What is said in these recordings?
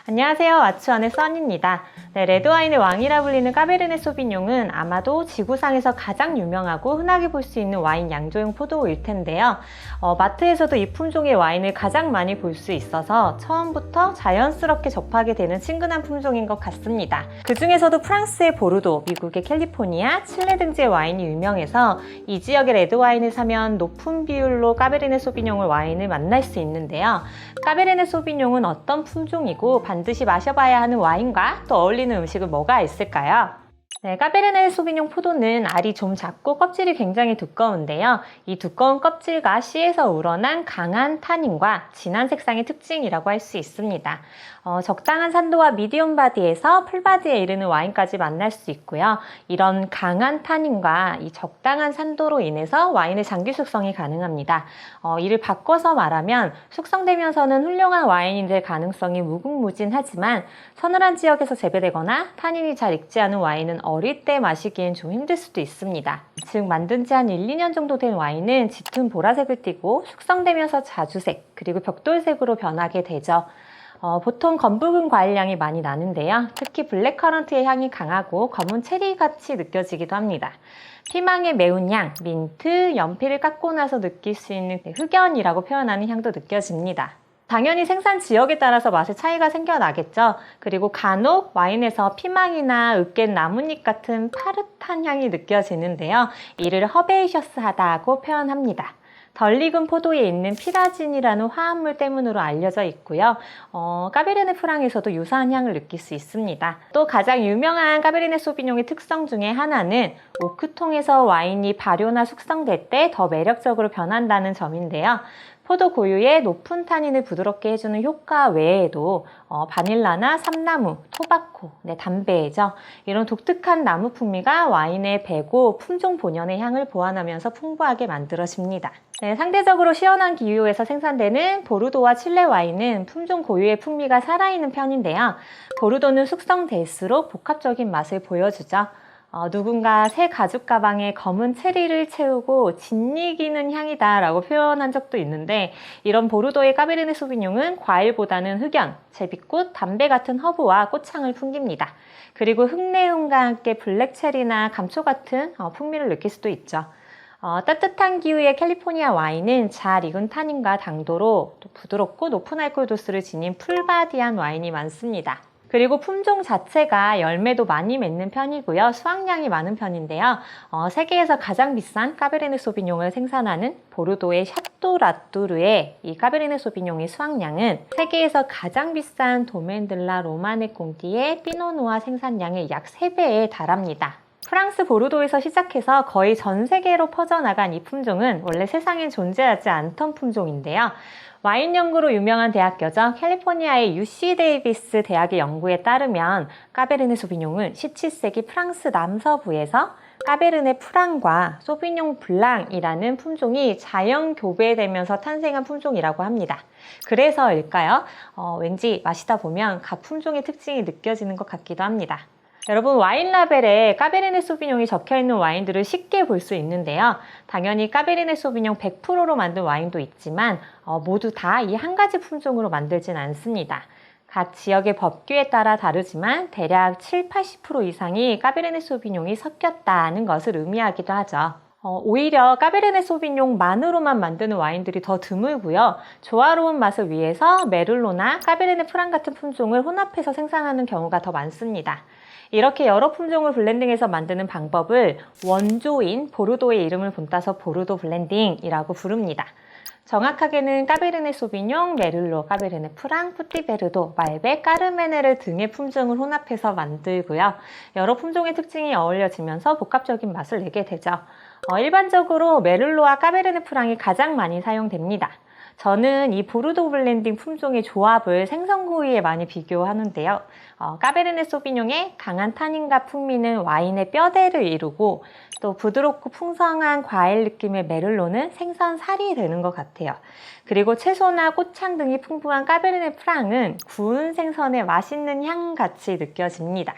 안녕하세요. 아츠원의 써니입니다. 네, 레드와인의 왕이라 불리는 까베르네 소비뇽은 아마도 지구상에서 가장 유명하고 흔하게 볼 수 있는 와인 양조용 포도일 텐데요. 마트에서도 이 품종의 와인을 가장 많이 볼 수 있어서 처음부터 자연스럽게 접하게 되는 친근한 품종인 것 같습니다. 그 중에서도 프랑스의 보르도, 미국의 캘리포니아, 칠레 등지의 와인이 유명해서 이 지역의 레드와인을 사면 높은 비율로 까베르네 소비뇽을 와인을 만날 수 있는데요. 까베르네 소비뇽은 어떤 품종이고 반드시 마셔봐야 하는 와인과 또 어울리는 음식은 뭐가 있을까요? 네, 까베르네 소비뇽 포도는 알이 좀 작고 껍질이 굉장히 두꺼운데요. 이 두꺼운 껍질과 씨에서 우러난 강한 타닌과 진한 색상이 특징이라고 할 수 있습니다. 적당한 산도와 미디움 바디에서 풀바디에 이르는 와인까지 만날 수 있고요. 이런 강한 타닌과 이 적당한 산도로 인해서 와인의 장기 숙성이 가능합니다. 이를 바꿔서 말하면 숙성되면서는 훌륭한 와인이 될 가능성이 무궁무진하지만 서늘한 지역에서 재배되거나 타닌이 잘 익지 않은 와인은 어릴 때 마시기엔 좀 힘들 수도 있습니다. 즉 만든 지 한 1, 2년 정도 된 와인은 짙은 보라색을 띠고 숙성되면서 자주색 그리고 벽돌색으로 변하게 되죠. 보통 검붉은 과일향이 많이 나는데요. 특히 블랙커런트의 향이 강하고 검은 체리같이 느껴지기도 합니다. 피망의 매운 향, 민트, 연필을 깎고 나서 느낄 수 있는 흑연이라고 표현하는 향도 느껴집니다. 당연히 생산 지역에 따라서 맛의 차이가 생겨나겠죠. 그리고 간혹 와인에서 피망이나 으깬 나뭇잎 같은 파릇한 향이 느껴지는데요. 이를 허베이셔스하다고 표현합니다. 덜 익은 포도에 있는 피라진이라는 화합물 때문으로 알려져 있고요. 까베르네 프랑에서도 유사한 향을 느낄 수 있습니다. 또 가장 유명한 까베르네 소비뇽의 특성 중에 하나는 오크통에서 와인이 발효나 숙성될 때 더 매력적으로 변한다는 점인데요. 포도 고유의 높은 타닌을 부드럽게 해주는 효과 외에도 바닐라나 삼나무, 토바코, 담배죠. 이런 독특한 나무 풍미가 와인에 배고 품종 본연의 향을 보완하면서 풍부하게 만들어집니다. 상대적으로 시원한 기후에서 생산되는 보르도와 칠레 와인은 품종 고유의 풍미가 살아있는 편인데요. 보르도는 숙성될수록 복합적인 맛을 보여주죠. 누군가 새 가죽 가방에 검은 체리를 채우고 짓이기는 향이다 라고 표현한 적도 있는데 이런 보르도의 까베르네 소비뇽은 과일보다는 흑연, 제비꽃, 담배 같은 허브와 꽃향을 풍깁니다. 그리고 흙내음과 함께 블랙체리나 감초 같은 풍미를 느낄 수도 있죠. 따뜻한 기후의 캘리포니아 와인은 잘 익은 타닌과 당도로 또 부드럽고 높은 알코올 도수를 지닌 풀바디한 와인이 많습니다. 그리고 품종 자체가 열매도 많이 맺는 편이고요. 수확량이 많은 편인데요. 세계에서 가장 비싼 까베르네 소비뇽을 생산하는 보르도의 샤또 라뚜르의 이 까베르네 소비뇽의 수확량은 세계에서 가장 비싼 도멘들라 로마네 꽁티의 피노누아 생산량의 약 3배에 달합니다. 프랑스 보르도에서 시작해서 거의 전 세계로 퍼져나간 이 품종은 원래 세상엔 존재하지 않던 품종인데요. 와인 연구로 유명한 대학교죠. 캘리포니아의 UC 데이비스 대학의 연구에 따르면 까베르네 소비뇽은 17세기 프랑스 남서부에서 까베르네 프랑과 소비뇽 블랑이라는 품종이 자연 교배되면서 탄생한 품종이라고 합니다. 그래서일까요? 왠지 마시다 보면 각 품종의 특징이 느껴지는 것 같기도 합니다. 여러분 와인 라벨에 까베르네 소비뇽이 적혀있는 와인들을 쉽게 볼 수 있는데요. 당연히 까베르네 소비뇽 100%로 만든 와인도 있지만 모두 다 이 한 가지 품종으로 만들진 않습니다. 각 지역의 법규에 따라 다르지만 대략 7-80% 이상이 까베르네 소비뇽이 섞였다는 것을 의미하기도 하죠. 오히려 까베르네 소비뇽만으로만 만드는 와인들이 더 드물고요. 조화로운 맛을 위해서 메를로나 까베르네 프랑 같은 품종을 혼합해서 생산하는 경우가 더 많습니다. 이렇게 여러 품종을 블렌딩해서 만드는 방법을 원조인 보르도의 이름을 본따서 보르도 블렌딩이라고 부릅니다. 정확하게는 까베르네 소비뇽, 메를로, 까베르네 프랑, 푸티베르도, 말베, 까르메네르 등의 품종을 혼합해서 만들고요. 여러 품종의 특징이 어울려지면서 복합적인 맛을 내게 되죠. 일반적으로 메를로와 까베르네 프랑이 가장 많이 사용됩니다. 저는 이 보르도 블렌딩 품종의 조합을 생선구이에 많이 비교하는데요. 까베르네 소비뇽의 강한 타닌과 풍미는 와인의 뼈대를 이루고 또 부드럽고 풍성한 과일 느낌의 메를로는 생선 살이 되는 것 같아요. 그리고 채소나 꽃향 등이 풍부한 까베르네 프랑은 구운 생선의 맛있는 향같이 느껴집니다.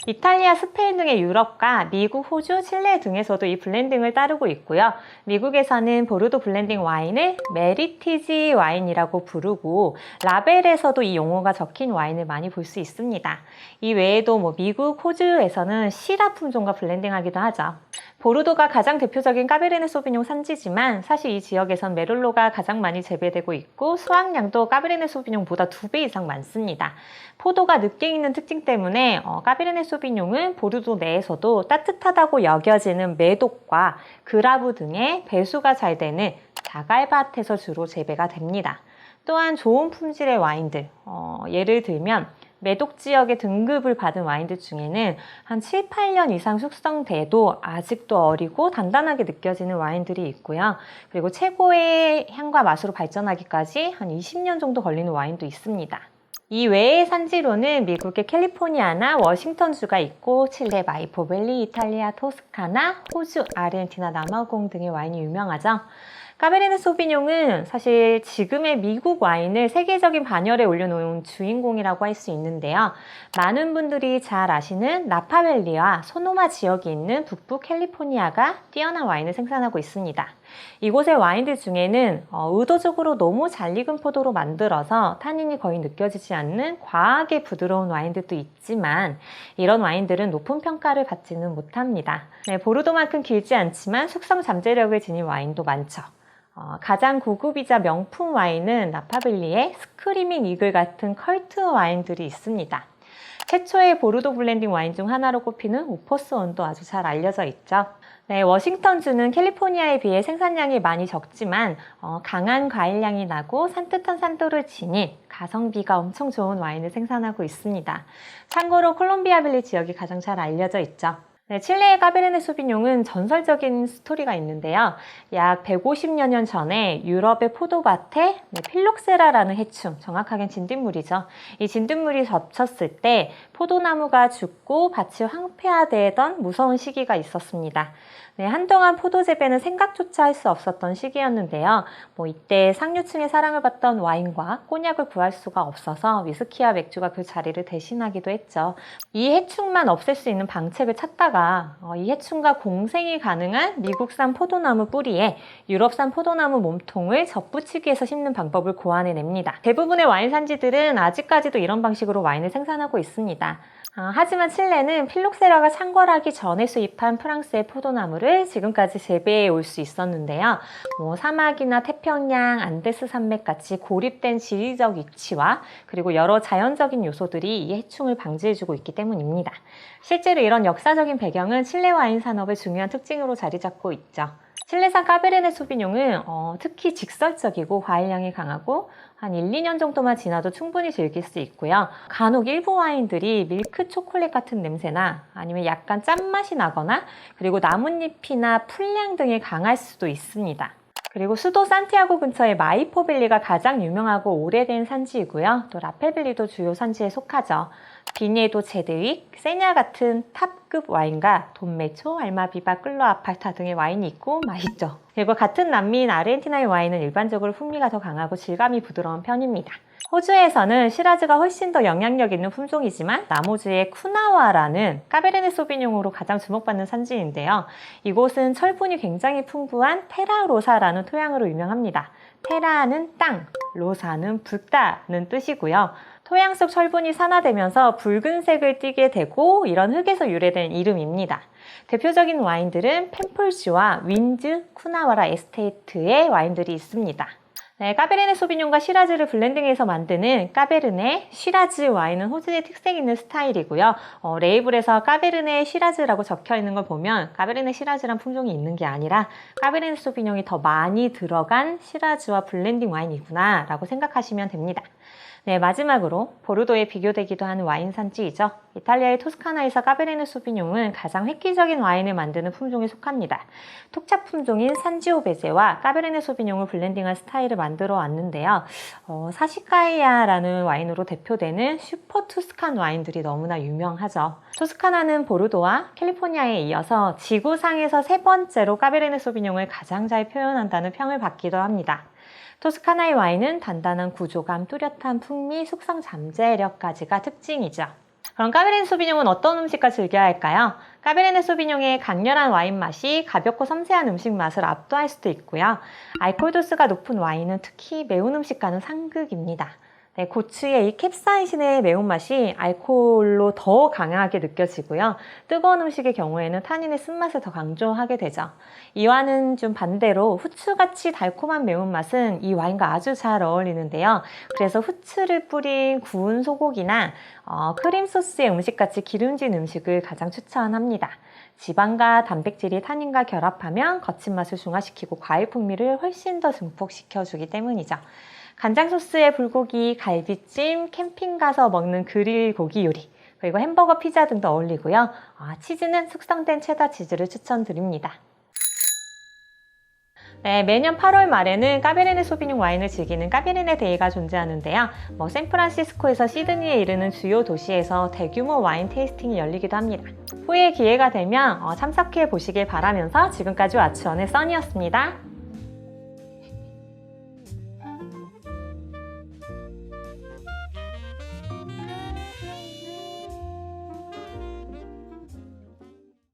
이탈리아, 스페인 등의 유럽과 미국, 호주, 칠레 등에서도 이 블렌딩을 따르고 있고요. 미국에서는 보르도 블렌딩 와인을 메리티지 와인이라고 부르고 라벨에서도 이 용어가 적힌 와인을 많이 볼 수 있습니다. 이 외에도 미국, 호주에서는 시라 품종과 블렌딩하기도 하죠. 보르도가 가장 대표적인 까베르네 소비뇽 산지지만 사실 이 지역에선 메를로가 가장 많이 재배되고 있고 수확량도 까베르네 소비뇽보다 2배 이상 많습니다. 포도가 늦게 익는 특징 때문에 까베르네 소비뇽은 보르도 내에서도 따뜻하다고 여겨지는 메독과 그라브 등의 배수가 잘 되는 자갈밭에서 주로 재배가 됩니다. 또한 좋은 품질의 와인들, 예를 들면 메독 지역의 등급을 받은 와인들 중에는 한 7, 8년 이상 숙성돼도 아직도 어리고 단단하게 느껴지는 와인들이 있고요. 그리고 최고의 향과 맛으로 발전하기까지 한 20년 정도 걸리는 와인도 있습니다. 이 외의 산지로는 미국의 캘리포니아나 워싱턴주가 있고 칠레 마이포밸리, 이탈리아 토스카나, 호주, 아르헨티나 남아공 등의 와인이 유명하죠. 까베르네 소비뇽은 사실 지금의 미국 와인을 세계적인 반열에 올려놓은 주인공이라고 할 수 있는데요. 많은 분들이 잘 아시는 나파밸리와 소노마 지역이 있는 북부 캘리포니아가 뛰어난 와인을 생산하고 있습니다. 이곳의 와인들 중에는 의도적으로 너무 잘 익은 포도로 만들어서 타닌이 거의 느껴지지 않는 과하게 부드러운 와인들도 있지만 이런 와인들은 높은 평가를 받지는 못합니다. 보르도만큼 길지 않지만 숙성 잠재력을 지닌 와인도 많죠. 가장 고급이자 명품 와인은 나파밸리의 스크리밍 이글 같은 컬트 와인들이 있습니다. 최초의 보르도 블렌딩 와인 중 하나로 꼽히는 오퍼스원도 아주 잘 알려져 있죠. 워싱턴주는 캘리포니아에 비해 생산량이 많이 적지만 강한 과일향이 나고 산뜻한 산도를 지닌 가성비가 엄청 좋은 와인을 생산하고 있습니다. 참고로 콜롬비아밸리 지역이 가장 잘 알려져 있죠. 칠레의 까베르네 소비뇽은 전설적인 스토리가 있는데요. 약 150여 년 전에 유럽의 포도밭에 필록세라라는 해충, 정확하게는 진딧물이죠. 이 진딧물이 덮쳤을 때 포도나무가 죽고 밭이 황폐화되던 무서운 시기가 있었습니다. 한동안 포도 재배는 생각조차 할 수 없었던 시기였는데요. 이때 상류층의 사랑을 받던 와인과 꼬냑을 구할 수가 없어서 위스키와 맥주가 그 자리를 대신하기도 했죠. 이 해충만 없앨 수 있는 방책을 찾다가 이 해충과 공생이 가능한 미국산 포도나무 뿌리에 유럽산 포도나무 몸통을 접붙이기해서 심는 방법을 고안해냅니다. 대부분의 와인 산지들은 아직까지도 이런 방식으로 와인을 생산하고 있습니다. 하지만 칠레는 필록세라가 창궐하기 전에 수입한 프랑스의 포도나무를 지금까지 재배해 올 수 있었는데요. 사막이나 태평양, 안데스 산맥 같이 고립된 지리적 위치와 그리고 여러 자연적인 요소들이 이 해충을 방지해주고 있기 때문입니다. 실제로 이런 역사적인 배경은 칠레 와인 산업의 중요한 특징으로 자리 잡고 있죠. 칠레산 까베르네 소비뇽은 특히 직설적이고 과일향이 강하고 한 1, 2년 정도만 지나도 충분히 즐길 수 있고요. 간혹 일부 와인들이 밀크 초콜릿 같은 냄새나 아니면 약간 짠맛이 나거나 그리고 나뭇잎이나 풀향 등이 강할 수도 있습니다. 그리고 수도 산티아고 근처의 마이포밸리가 가장 유명하고 오래된 산지이고요. 또 라페밸리도 주요 산지에 속하죠. 비nie도 제드윅, 세냐 같은 탑급 와인과 돈메초, 알마비바, 끌로 아팔타 등의 와인이 있고 맛있죠. 그리고 같은 남미인 아르헨티나의 와인은 일반적으로 풍미가 더 강하고 질감이 부드러운 편입니다. 호주에서는 시라즈가 훨씬 더 영향력 있는 품종이지만 남호주의 쿠나와라는 까베르네 소비뇽으로 가장 주목받는 산지인데요. 이곳은 철분이 굉장히 풍부한 테라로사라는 토양으로 유명합니다. 테라는 땅, 로사는 붉다는 뜻이고요. 토양 속 철분이 산화되면서 붉은색을 띠게 되고 이런 흙에서 유래된 이름입니다. 대표적인 와인들은 펜폴주와 윈즈, 쿠나와라 에스테이트의 와인들이 있습니다. 까베르네 소비뇽과 시라즈를 블렌딩해서 만드는 까베르네 시라즈 와인은 호주의 특색 있는 스타일이고요. 레이블에서 까베르네 시라즈라고 적혀 있는 걸 보면 까베르네 시라즈란 품종이 있는 게 아니라 까베르네 소비뇽이 더 많이 들어간 시라즈와 블렌딩 와인이구나 라고 생각하시면 됩니다. 마지막으로 보르도에 비교되기도 하는 와인 산지이죠. 이탈리아의 토스카나에서 까베르네 소비뇽은 가장 획기적인 와인을 만드는 품종에 속합니다. 톡착 품종인 산지오베제와 까베르네 소비뇽을 블렌딩한 스타일을 만들어 왔는데요. 사시카이아라는 와인으로 대표되는 슈퍼 투스칸 와인들이 너무나 유명하죠. 토스카나는 보르도와 캘리포니아에 이어서 지구상에서 세 번째로 까베르네 소비뇽을 가장 잘 표현한다는 평을 받기도 합니다. 토스카나의 와인은 단단한 구조감, 뚜렷한 풍미, 숙성 잠재력까지가 특징이죠. 그럼 까베르네 소비뇽은 어떤 음식과 즐겨야 할까요? 까베르네 소비뇽의 강렬한 와인 맛이 가볍고 섬세한 음식 맛을 압도할 수도 있고요. 알코올 도수가 높은 와인은 특히 매운 음식과는 상극입니다. 네, 고추의 이 캡사이신의 매운맛이 알코올로 더 강하게 느껴지고요. 뜨거운 음식의 경우에는 타닌의 쓴맛을 더 강조하게 되죠. 이와는 좀 반대로 후추같이 달콤한 매운맛은 이 와인과 아주 잘 어울리는데요. 그래서 후추를 뿌린 구운 소고기나 크림 소스의 음식같이 기름진 음식을 가장 추천합니다. 지방과 단백질이 타닌과 결합하면 거친 맛을 중화시키고 과일 풍미를 훨씬 더 증폭시켜주기 때문이죠. 간장 소스의 불고기, 갈비찜, 캠핑 가서 먹는 그릴 고기 요리, 그리고 햄버거, 피자 등도 어울리고요. 치즈는 숙성된 체다 치즈를 추천드립니다. 네, 매년 8월 말에는 까베르네 소비뇽 와인을 즐기는 까베르네 데이가 존재하는데요. 샌프란시스코에서 시드니에 이르는 주요 도시에서 대규모 와인 테이스팅이 열리기도 합니다. 후에 기회가 되면 참석해 보시길 바라면서 지금까지 왓츠원의 써니였습니다.